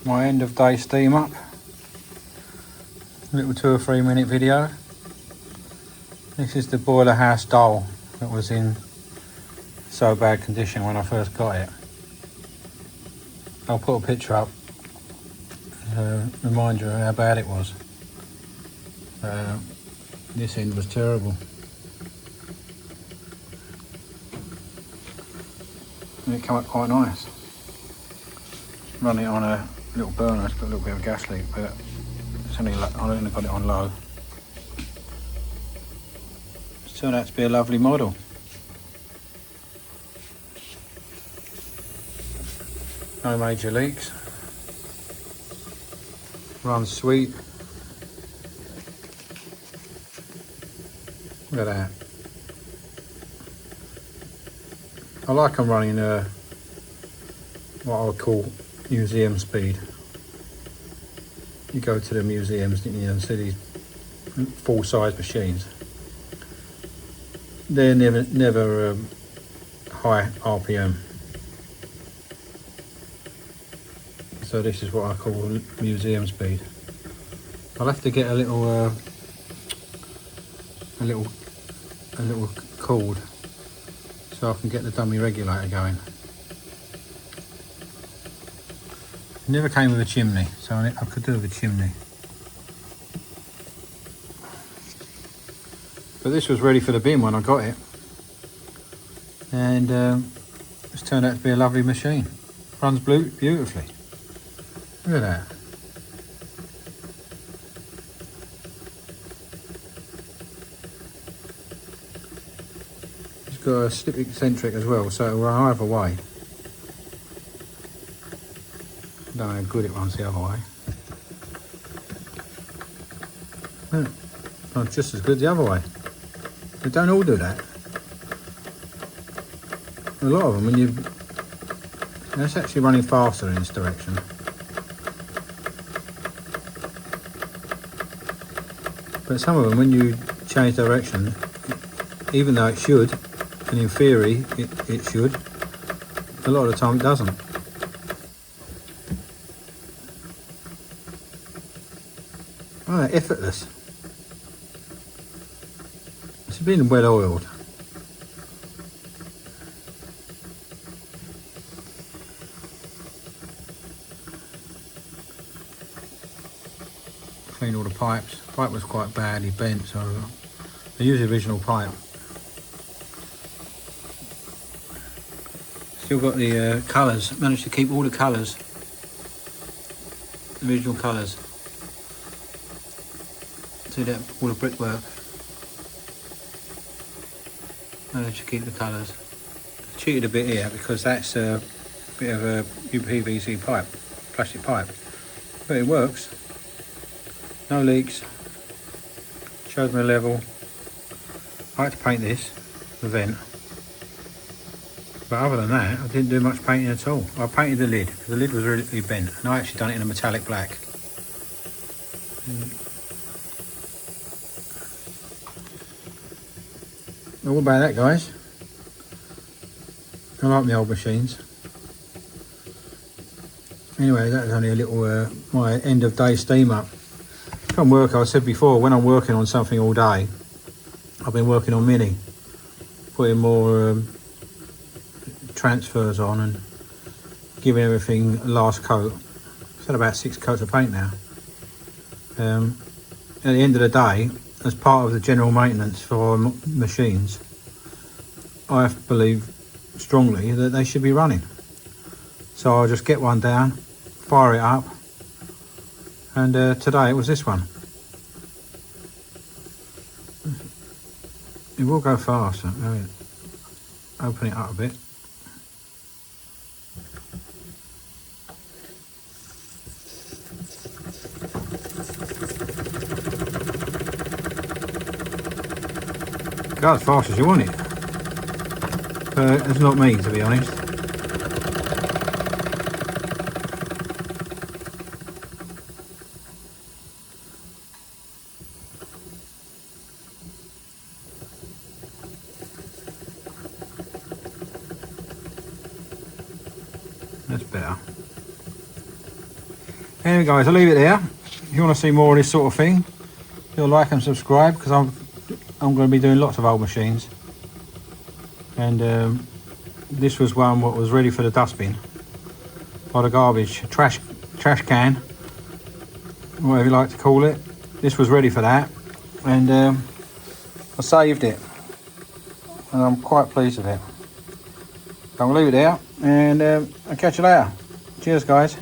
my end of day steam up. Little 2 or 3 minute video. This is the boiler house Dole that was in so bad condition when I first got it. I'll put a picture up to remind you of how bad it was. This end was terrible. And it came up quite nice. Run it on a little burner, it's got a little bit of a gas leak, but it's only, I only got it on low. It's turned out to be a lovely model. No major leaks. Runs sweet. Look at that. I like them running what I would call museum speed. You go to the museums and see these full-size machines. They're never high RPM. So this is what I call museum speed. I'll have to get a little cord so I can get the dummy regulator going. It never came with a chimney, so I could do with a chimney. But this was ready for the bin when I got it, and it's turned out to be a lovely machine. Runs beautifully. Look at that. It's got a slip eccentric as well, so it'll run either way. I don't know how good it runs the other way. Oh, just as good the other way. They don't all do that. A lot of them, it's actually running faster in this direction. But some of them, when you change direction, even though it should, and in theory it should, a lot of the time it doesn't. Oh, they're effortless. It's been well oiled. Cleaned all the pipes. The pipe was quite badly bent, so I used the original pipe. Still got the colours. Managed to keep all the colours, the original colours. See that, all the brickwork. Managed to keep the colours. Cheated a bit here because that's a bit of a UPVC pipe, plastic pipe, but it works. No leaks. Shows me a level. I had to paint this, the vent. But other than that, I didn't do much painting at all. I painted the lid, because the lid was really bent, and I actually done it in a metallic black. All about that, guys. I like my old machines. Anyway, that was only a little my end of day steam up. Come work, I said before, when I'm working on something all day, I've been working on Mini, putting more transfers on and giving everything a last coat. I've had about 6 coats of paint now. At the end of the day, as part of the general maintenance for our machines, I believe strongly that they should be running. So I'll just get one down, fire it up, and today it was this one. It will go faster. Open it up a bit. Go as fast as you want it. But it's not me, to be honest. That's better. Anyway guys, I'll leave it there. If you want to see more of this sort of thing, do like and subscribe, because I'm going to be doing lots of old machines. And this was one what was ready for the dustbin, or the garbage, trash can, whatever you like to call it. This was ready for that, and I saved it, and I'm quite pleased with it. I'm going to leave it there, and I'll catch you later. Cheers guys.